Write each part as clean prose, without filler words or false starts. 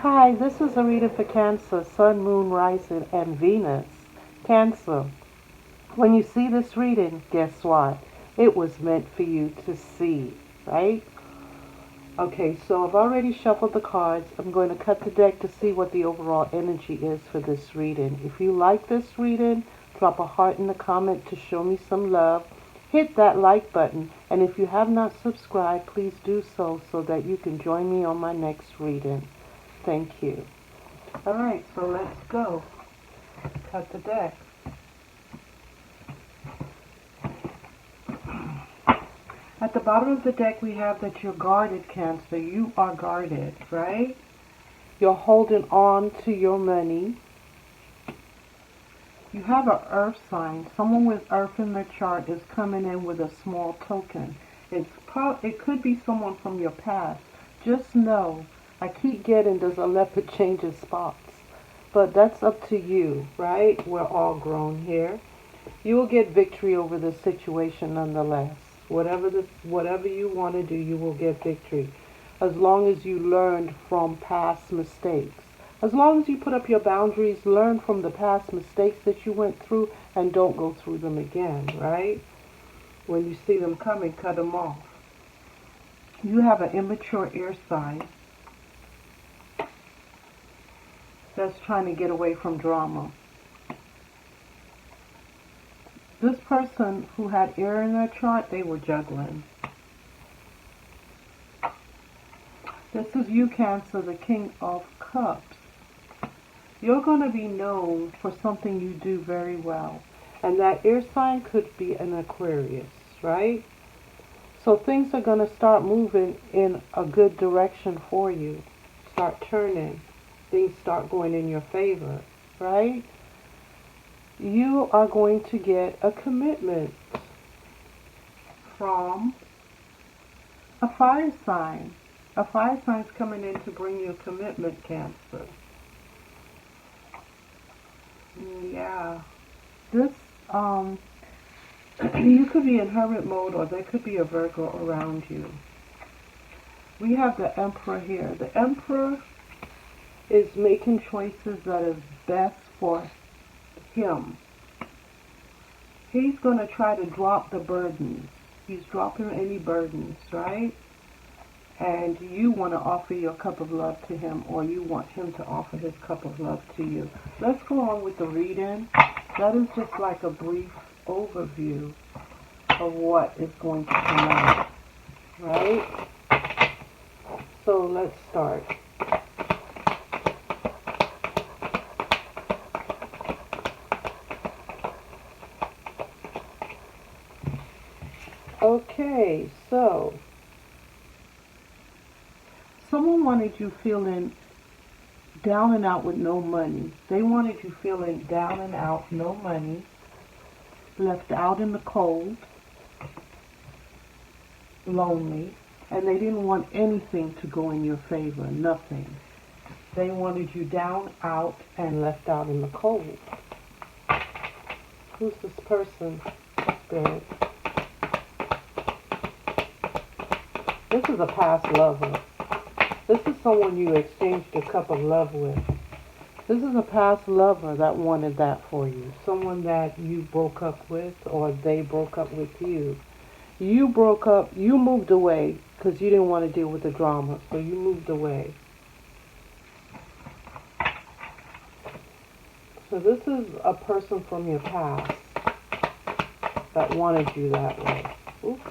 Hi, this is a reading for Cancer, Sun, Moon, Rising, and Venus. Cancer, when you see this reading, guess what? It was meant for you to see, right? Okay, so I've already shuffled the cards. I'm going to cut the deck to see what the overall energy is for this reading. If you like this reading, drop a heart in the comment to show me some love. Hit that like button, and if you have not subscribed, please do so that you can join me on my next reading. Thank you. Alright, so let's go. Cut the deck. At the bottom of the deck we have that you're guarded, Cancer. You are guarded, right? You're holding on to your money. You have an earth sign. Someone with earth in their chart is coming in with a small token. It could be someone from your past. Just know, I keep getting does a leopard changes spots. But that's up to you, right? We're all grown here. You will get victory over this situation nonetheless. Whatever you want to do, you will get victory. As long as you learned from past mistakes. As long as you put up your boundaries, learn from the past mistakes that you went through, and don't go through them again, right? When you see them coming, cut them off. You have an immature air sign that's trying to get away from drama. This person who had air in their chart, they were juggling. This is you, Cancer, the King of Cups. You're going to be known for something you do very well. And that air sign could be an Aquarius, right? So things are going to start moving in a good direction for you. Start turning. Things start going in your favor, right? You are going to get a commitment from a fire sign. A fire sign's coming in to bring you a commitment, Cancer. Yeah. This, you could be in hermit mode, or there could be a Virgo around you. We have the Emperor here. The Emperor is making choices that is best for him. He's going to try to drop the burdens. He's dropping any burdens, right? And you want to offer your cup of love to him, or you want him to offer his cup of love to you. Let's go on with the reading. That is just like a brief overview of what is going to come out, right? So let's start. Okay, so someone wanted you feeling down and out with no money. They wanted you feeling down and out, no money, left out in the cold, lonely, and they didn't want anything to go in your favor, nothing. They wanted you down, out, and left out in the cold. Who's this person, Spirit? This is a past lover. This is someone you exchanged a cup of love with. This is a past lover that wanted that for you. Someone that you broke up with, or they broke up with you. You broke up, you moved away because you didn't want to deal with the drama, so you moved away. So this is a person from your past that wanted you that way. Oops.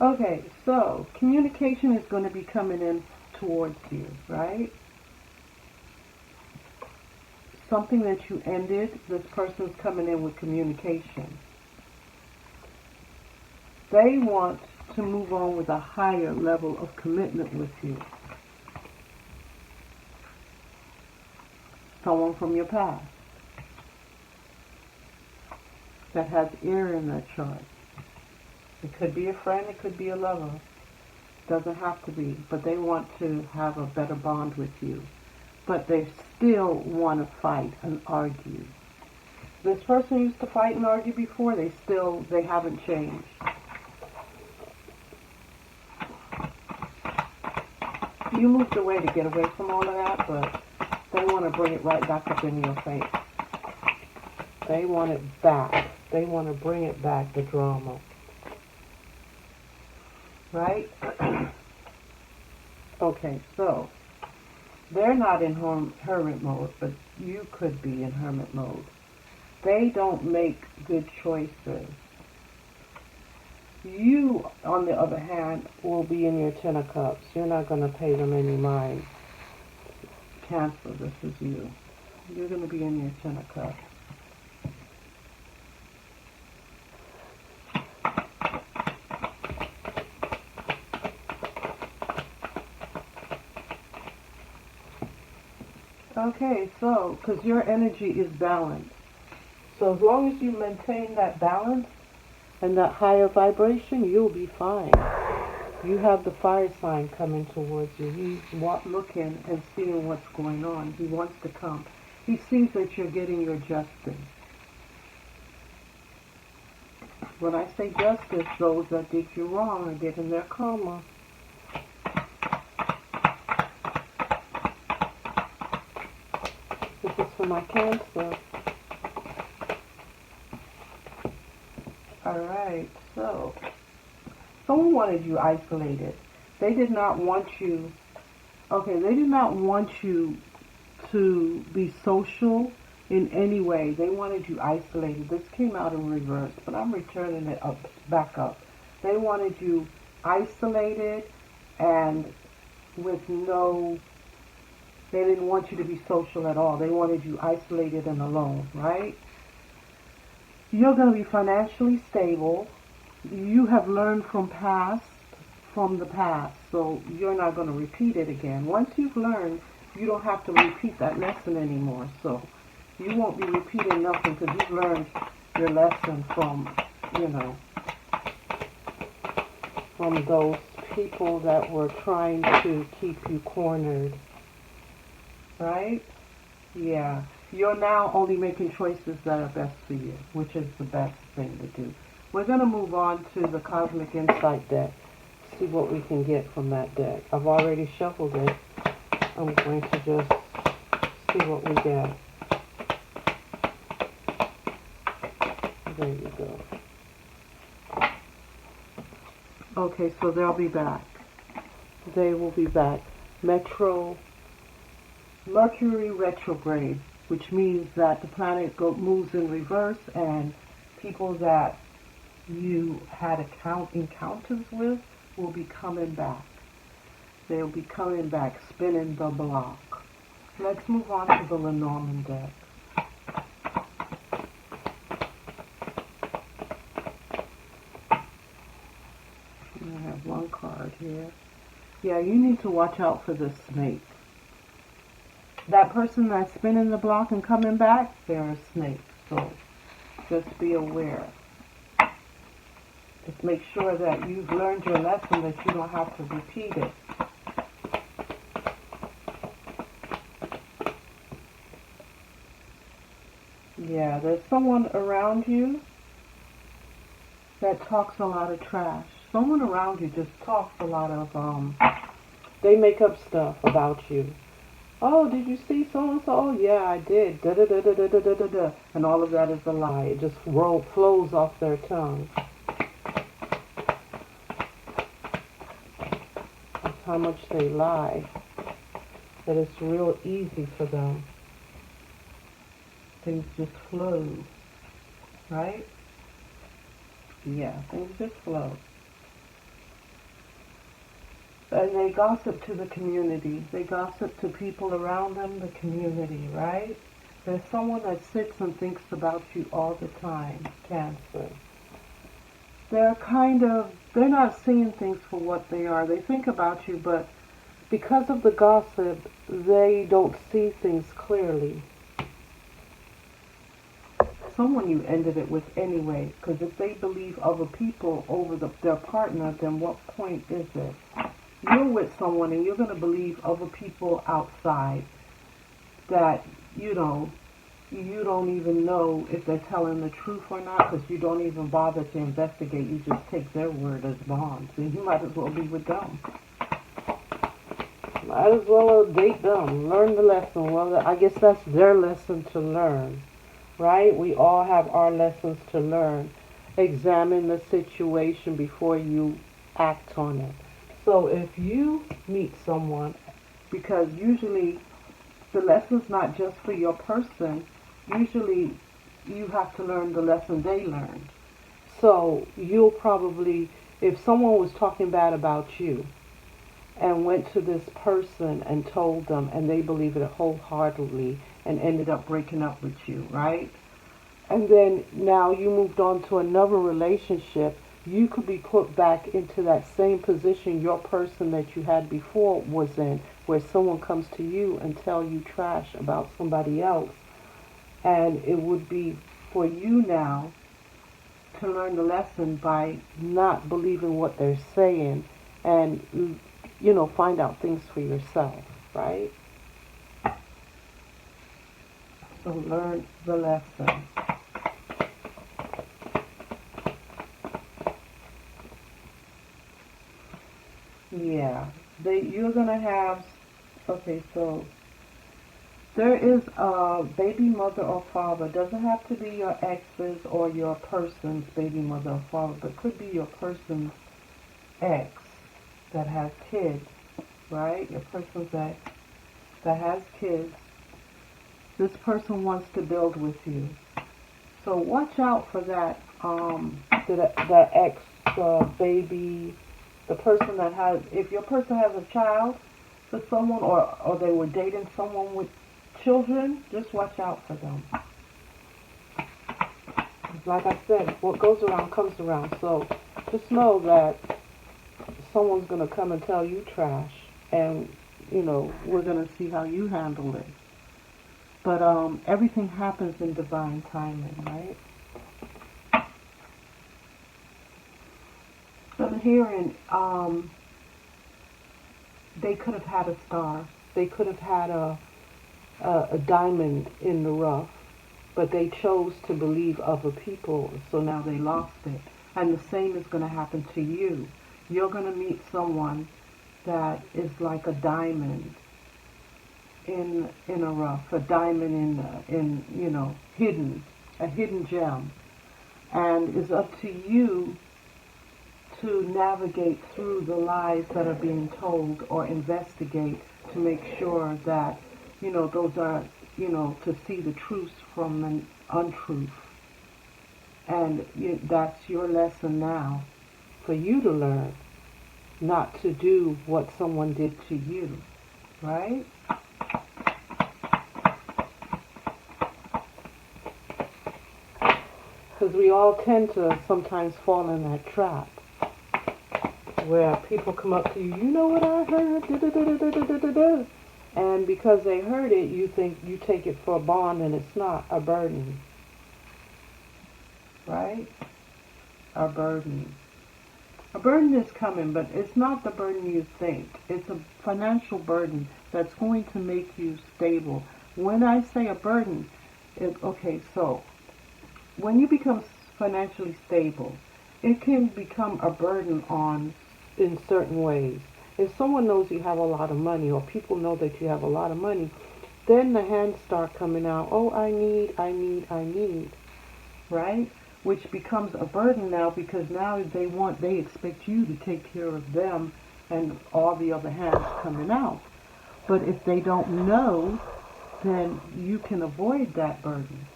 Okay, so communication is going to be coming in towards you, right? Something that you ended, this person's coming in with communication. They want to move on with a higher level of commitment with you. Someone from your past that has air in their chart. It could be a friend, it could be a lover. Doesn't have to be, but they want to have a better bond with you. But they still want to fight and argue. This person used to fight and argue before. They haven't changed. You moved away to get away from all of that, but they want to bring it right back up in your face. They want it back. They want to bring it back, the drama. Right? Okay, so they're not in hermit mode, but you could be in hermit mode. They don't make good choices. You, on the other hand, will be in your Ten of Cups. You're not going to pay them any mind. Cancer, this is you. You're going to be in your Ten of Cups. Okay, so, because your energy is balanced. So as long as you maintain that balance and that higher vibration, you'll be fine. You have the fire sign coming towards you. He's looking and seeing what's going on. He wants to come. He sees that you're getting your justice. When I say justice, those that did you wrong are getting their karma. This is for my Cancer. Alright, so someone wanted you isolated. They did not want you, they did not want you to be social in any way. They wanted you isolated. This came out in reverse, but I'm returning it back up. They wanted you isolated and with they didn't want you to be social at all. They wanted you isolated and alone, right? You're going to be financially stable. You have learned from the past, so you're not going to repeat it again. Once you've learned, you don't have to repeat that lesson anymore. So you won't be repeating nothing because you've learned your lesson from those people that were trying to keep you cornered. Right? Yeah. You're now only making choices that are best for you, which is the best thing to do. We're going to move on to the Cosmic Insight deck, see what we can get from that deck. I've already shuffled it. I'm going to just see what we get. There you go. Okay, so they'll be back. They will be back. Mercury retrograde, which means that the planet moves in reverse, and people that you had encounters with will be coming back. They'll be coming back, spinning the block. Let's move on to the Lenormand deck. I have one card here. Yeah, you need to watch out for this snake. That person that's spinning the block and coming back, they're a snake. So just be aware. Just make sure that you've learned your lesson, that you don't have to repeat it. Yeah, there's someone around you that talks a lot of trash. Someone around you just talks a lot of, they make up stuff about you. Oh, did you see so-and-so? Oh, yeah, I did. Da-da-da-da-da-da-da-da. And all of that is a lie. It just flows off their tongue. That's how much they lie. That it's real easy for them. Things just flow. Right? Yeah, things just flow. And they gossip to the community. They gossip to people around them, the community, right? There's someone that sits and thinks about you all the time, Cancer. They're not seeing things for what they are. They think about you, but because of the gossip, they don't see things clearly. Someone you ended it with anyway, because if they believe other people over their partner, then what point is it? You're with someone and you're going to believe other people outside that, you don't even know if they're telling the truth or not, because you don't even bother to investigate. You just take their word as bond. So you might as well be with them. Might as well date them. Learn the lesson. Well, I guess that's their lesson to learn, right? We all have our lessons to learn. Examine the situation before you act on it. So if you meet someone, because usually the lesson's not just for your person, usually you have to learn the lesson they learned. So you'll probably, if someone was talking bad about you and went to this person and told them, and they believe it wholeheartedly and ended up breaking up with you, right? And then now you moved on to another relationship, you could be put back into that same position your person that you had before was in, where someone comes to you and tell you trash about somebody else. And it would be for you now to learn the lesson by not believing what they're saying and, find out things for yourself, right? So learn the lesson. Yeah, you're going to have, okay, so there is a baby mother or father. It doesn't have to be your ex's or your person's baby mother or father, but it could be your person's ex that has kids, right? Your person's ex that has kids. This person wants to build with you. So watch out for that, the ex baby, the person that has, if your person has a child for someone, or they were dating someone with children, just watch out for them. Like I said, what goes around comes around. So just know that someone's going to come and tell you trash, and, we're going to see how you handle it. But everything happens in divine timing, right? So I'm hearing they could have had a star. They could have had a diamond in the rough, but they chose to believe other people, so now they lost it. And the same is going to happen to you. You're going to meet someone that is like a diamond in a rough, a diamond hidden, a hidden gem. And it's up to you to navigate through the lies that are being told, or investigate to make sure that, those are, to see the truth from an untruth. And that's your lesson now for you to learn, not to do what someone did to you, right? Because we all tend to sometimes fall in that trap where people come up to you, you know what I heard, da-da-da-da-da-da-da-da. And because they heard it, you think you take it for a bond, and it's not a burden, right? A burden. A burden is coming, but it's not the burden you think. It's a financial burden that's going to make you stable. When I say a burden, so when you become financially stable, it can become a burden in certain ways. If someone knows you have a lot of money, or people know that you have a lot of money, then the hands start coming out, oh, I need, right? Which becomes a burden now, because now they expect you to take care of them and all the other hands coming out. But if they don't know, then you can avoid that burden.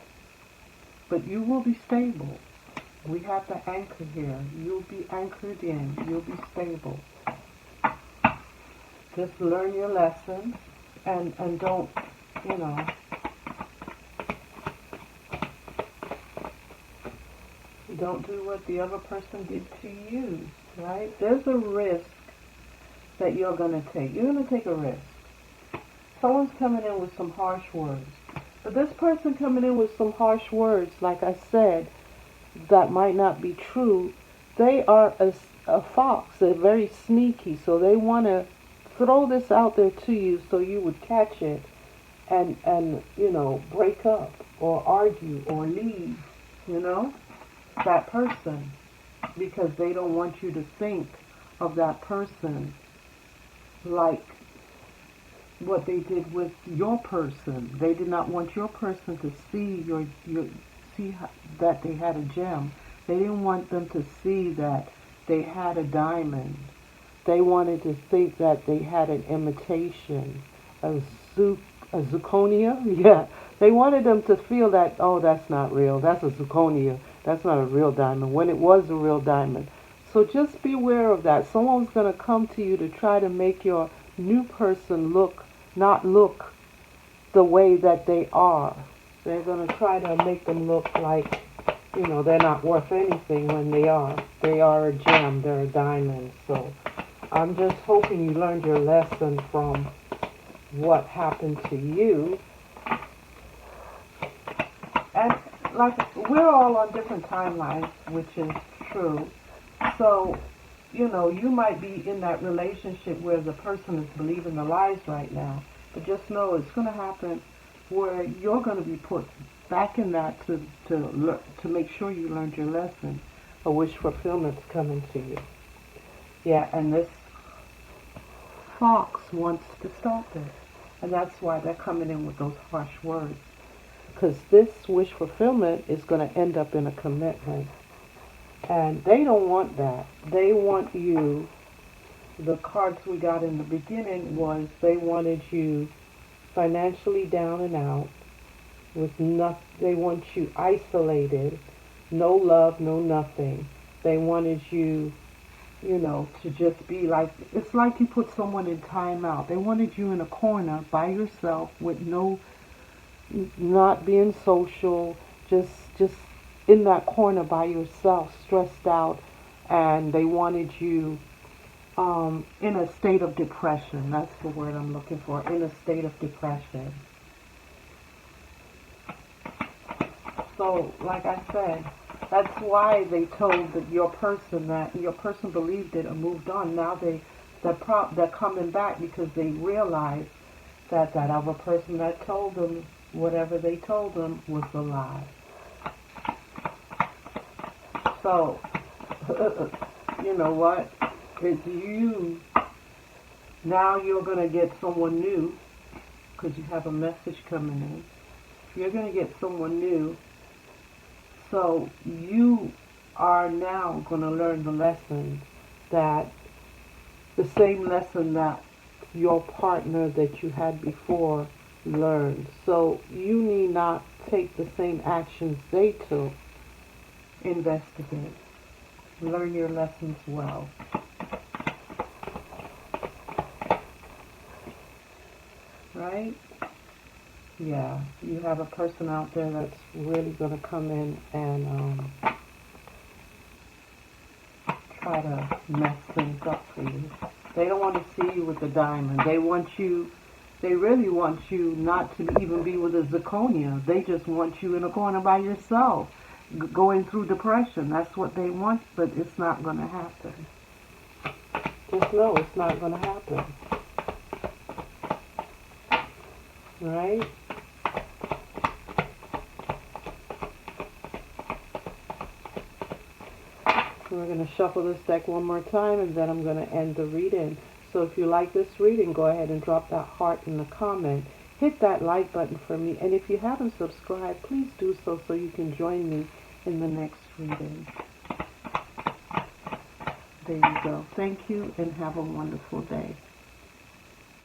But you will be stable. We have the anchor here. You'll be anchored in. You'll be stable. Just learn your lesson and don't, don't do what the other person did to you, right? There's a risk that you're going to take. You're going to take a risk. Someone's coming in with some harsh words. But this person coming in with some harsh words, like I said, that might not be true. They are a fox. They're very sneaky. So they want to throw this out there to you so you would catch it and you know, break up or argue or leave, you know, that person, because they don't want you to think of that person like what they did with your person. They did not want your person to see that they had a gem. They didn't want them to see that they had a diamond. They wanted to think that they had an imitation, a a zirconia. Yeah, they wanted them to feel that, oh, that's not real. That's a zirconia. That's not a real diamond. When it was a real diamond. So just be aware of that. Someone's going to come to you to try to make your new person not look the way that they are. They're going to try to make them look like, you know, they're not worth anything when they are. They are a gem. They're a diamond. So I'm just hoping you learned your lesson from what happened to you. And like, we're all on different timelines, which is true. So, you know, you might be in that relationship where the person is believing the lies right now. But just know it's going to happen where you're going to be put back in that to make sure you learned your lesson. A wish fulfillment's coming to you. Yeah, and this fox wants to stop it. And that's why they're coming in with those harsh words. Because this wish fulfillment is going to end up in a commitment. And they don't want that. They want you, the cards we got in the beginning was they wanted you financially down and out, with nothing. They want you isolated, no love, no nothing. They wanted you, you know, to just be like, it's like you put someone in timeout. They wanted you in a corner by yourself with no, not being social, just in that corner by yourself, stressed out, and they wanted you in a state of depression. That's the word I'm looking for, in a state of depression. So, like I said, that's why they told your person that your person believed it and moved on. Now they're coming back because they realize that that other person that told them whatever they told them was a lie. So, you know what? It's you. Now you're going to get someone new because you have a message coming in. You're going to get someone new. So you are now going to learn the lesson that, the same lesson that your partner that you had before learned. So you need not take the same actions they took. Investigate. Learn your lessons well. Right? Yeah, you have a person out there that's really going to come in and try to mess things up for you. They don't want to see you with the diamond. They really want you not to even be with a zirconia. They just want you in a corner by yourself, going through depression. That's what they want, but it's not going to happen. Just know it's not going to happen. Right? So we're going to shuffle this deck one more time, and then I'm going to end the reading. So if you like this reading, go ahead and drop that heart in the comment. Hit that like button for me. And if you haven't subscribed, please do so you can join me in the next reading. There you go. Thank you, and have a wonderful day.